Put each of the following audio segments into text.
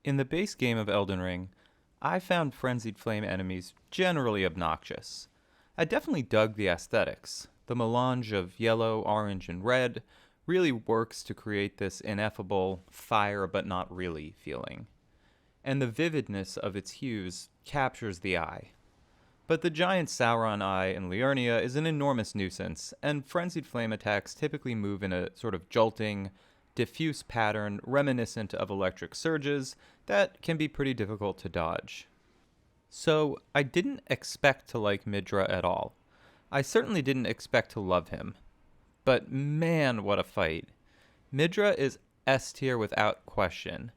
In the base game of Elden Ring, I found Frenzied Flame enemies generally obnoxious. I definitely dug the aesthetics. The melange of yellow, orange, and red really works to create this ineffable fire but not really feeling. And the vividness of its hues captures the eye. But the giant Sauron eye in Liurnia is an enormous nuisance, and Frenzied Flame attacks typically move in a sort of jolting, diffuse pattern reminiscent of electric surges that can be pretty difficult to dodge. So, I didn't expect to like Midra at all. I certainly didn't expect to love him. But man, what a fight. Midra is S tier without question.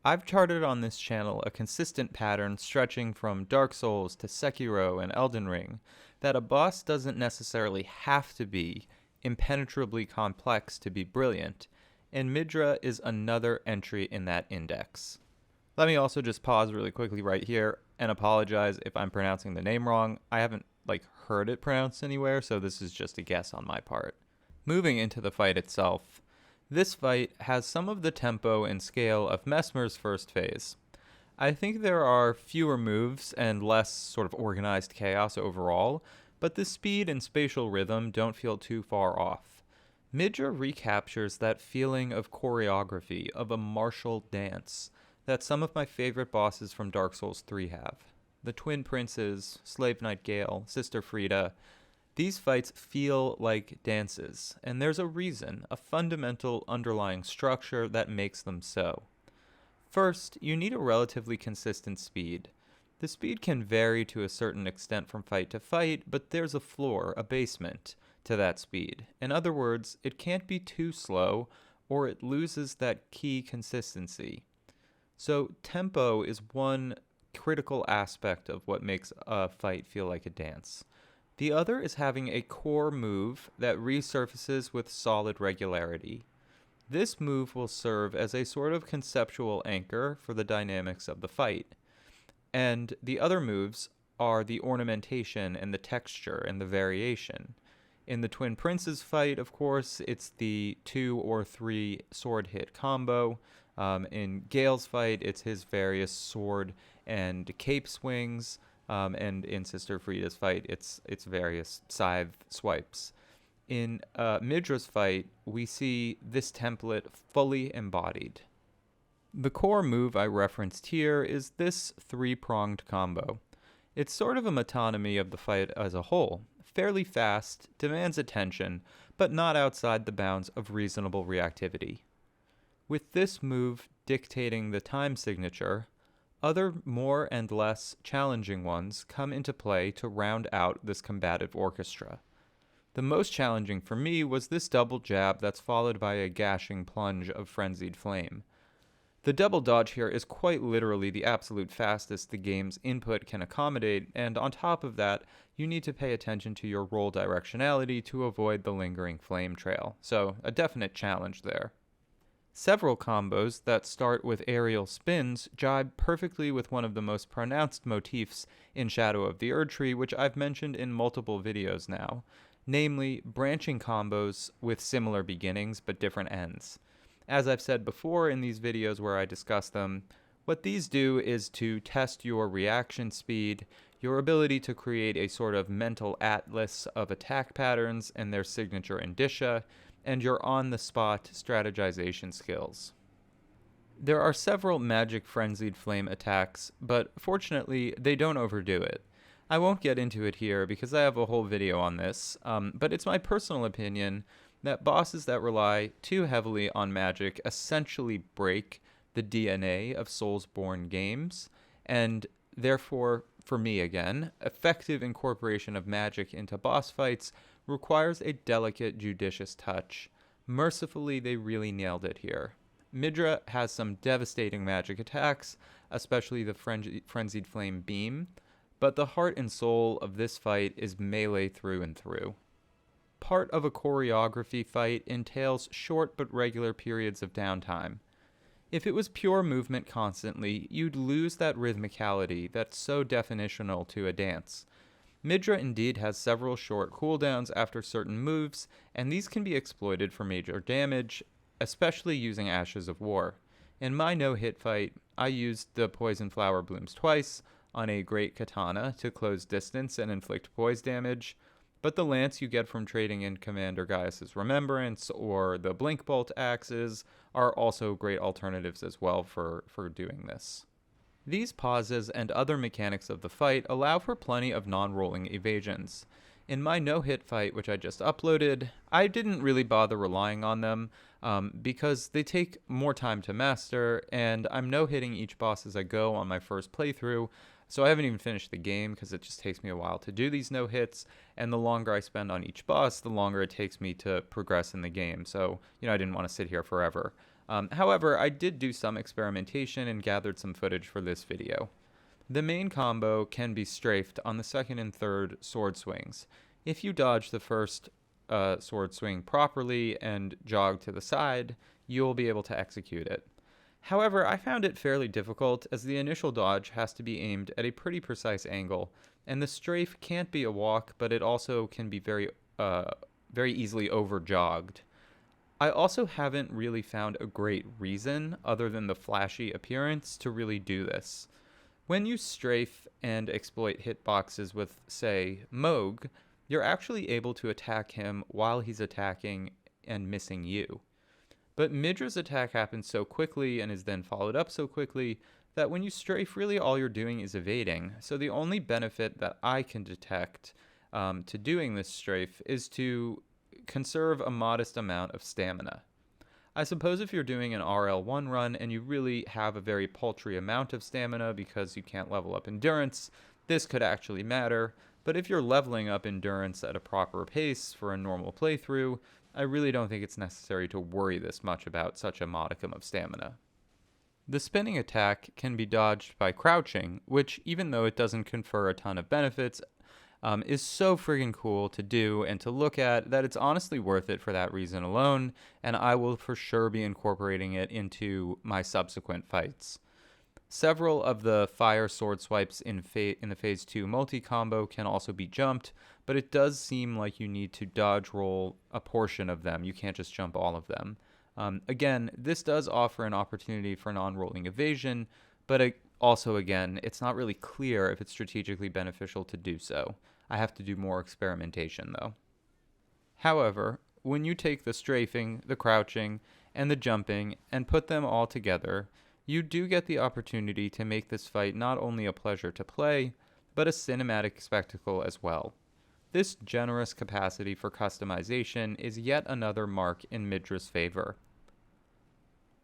I've charted on this channel a consistent pattern stretching from Dark Souls to Sekiro and Elden Ring that a boss doesn't necessarily have to be impenetrably complex to be brilliant, and Midra is another entry in that index. Let me also just pause really quickly right here and apologize if I'm pronouncing the name wrong. I haven't heard it pronounced anywhere, so this is just a guess on my part. Moving into the fight itself, this fight has some of the tempo and scale of Messmer's first phase. I think there are fewer moves and less sort of organized chaos overall, but the speed and spatial rhythm don't feel too far off. Midra recaptures that feeling of choreography, of a martial dance, that some of my favorite bosses from Dark Souls 3 have. The Twin Princes, Slave Knight Gale, Sister Frieda, these fights feel like dances, and there's a reason, a fundamental underlying structure that makes them so. First, you need a relatively consistent speed. The speed can vary to a certain extent from fight to fight, but there's a floor, a basement, to that speed. In other words, it can't be too slow, or it loses that key consistency. So, tempo is one critical aspect of what makes a fight feel like a dance. The other is having a core move that resurfaces with solid regularity. This move will serve as a sort of conceptual anchor for the dynamics of the fight. And the other moves are the ornamentation and the texture and the variation. In the Twin Princes fight, of course, it's the 2 or 3 sword hit combo. In Gale's fight, it's his various sword and cape swings. And in Sister Frieda's fight, it's various scythe swipes. In Midra's fight, we see this template fully embodied. The core move I referenced here is this 3-pronged combo. It's sort of a metonymy of the fight as a whole. Fairly fast, demands attention, but not outside the bounds of reasonable reactivity. With this move dictating the time signature, other more and less challenging ones come into play to round out this combative orchestra. The most challenging for me was this double jab that's followed by a gashing plunge of Frenzied Flame. The double dodge here is quite literally the absolute fastest the game's input can accommodate, and on top of that, you need to pay attention to your roll directionality to avoid the lingering flame trail, so a definite challenge there. Several combos that start with aerial spins jibe perfectly with one of the most pronounced motifs in Shadow of the Erdtree, which I've mentioned in multiple videos now, namely branching combos with similar beginnings but different ends. As I've said before in these videos where I discuss them, what these do is to test your reaction speed, your ability to create a sort of mental atlas of attack patterns and their signature indicia, and your on-the-spot strategization skills. There are several magic Frenzied Flame attacks, but fortunately they don't overdo it. I won't get into it here because I have a whole video on this, but it's my personal opinion that bosses that rely too heavily on magic essentially break the DNA of Soulsborne games, and therefore, for me again, effective incorporation of magic into boss fights requires a delicate, judicious touch. Mercifully, they really nailed it here. Midra has some devastating magic attacks, especially the Frenzied Flame Beam, but the heart and soul of this fight is melee through and through. Part of a choreography fight entails short but regular periods of downtime. If it was pure movement constantly, you'd lose that rhythmicality that's so definitional to a dance. Midra indeed has several short cooldowns after certain moves, and these can be exploited for major damage, especially using Ashes of War. In my no-hit fight, I used the Poison Flower Blooms twice on a Great Katana to close distance and inflict poise damage, but the lance you get from trading in Commander Gaius's Remembrance or the Blink Bolt axes are also great alternatives as well for doing this. These pauses and other mechanics of the fight allow for plenty of non-rolling evasions. In my no-hit fight, which I just uploaded, I didn't really bother relying on them because they take more time to master, and I'm no-hitting each boss as I go on my first playthrough, so I haven't even finished the game because it just takes me a while to do these no-hits, and the longer I spend on each boss, the longer it takes me to progress in the game, so, I didn't want to sit here forever. However, I did do some experimentation and gathered some footage for this video. The main combo can be strafed on the second and third sword swings. If you dodge the first sword swing properly and jog to the side, you'll be able to execute it. However, I found it fairly difficult as the initial dodge has to be aimed at a pretty precise angle, and the strafe can't be a walk, but it also can be very easily over-jogged. I also haven't really found a great reason, other than the flashy appearance, to really do this. When you strafe and exploit hitboxes with, say, Moog, you're actually able to attack him while he's attacking and missing you. But Midra's attack happens so quickly and is then followed up so quickly that when you strafe, really all you're doing is evading. So the only benefit that I can detect to doing this strafe is to conserve a modest amount of stamina. I suppose if you're doing an RL1 run and you really have a very paltry amount of stamina because you can't level up endurance, this could actually matter, but if you're leveling up endurance at a proper pace for a normal playthrough, I really don't think it's necessary to worry this much about such a modicum of stamina. The spinning attack can be dodged by crouching, which, even though it doesn't confer a ton of benefits, is so friggin' cool to do and to look at that it's honestly worth it for that reason alone, and I will for sure be incorporating it into my subsequent fights. Several of the fire sword swipes in the Phase 2 multi-combo can also be jumped, but it does seem like you need to dodge roll a portion of them. You can't just jump all of them. Again, this does offer an opportunity for non-rolling evasion, but also, again, it's not really clear if it's strategically beneficial to do so. I have to do more experimentation, though. However, when you take the strafing, the crouching, and the jumping and put them all together, you do get the opportunity to make this fight not only a pleasure to play, but a cinematic spectacle as well. This generous capacity for customization is yet another mark in Midra's favor.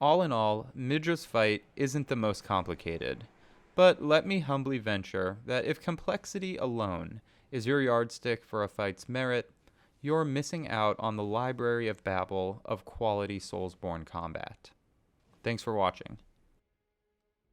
All in all, Midra's fight isn't the most complicated, but let me humbly venture that if complexity alone is your yardstick for a fight's merit, you're missing out on the library of babble of quality Soulsborne combat. Thanks for watching.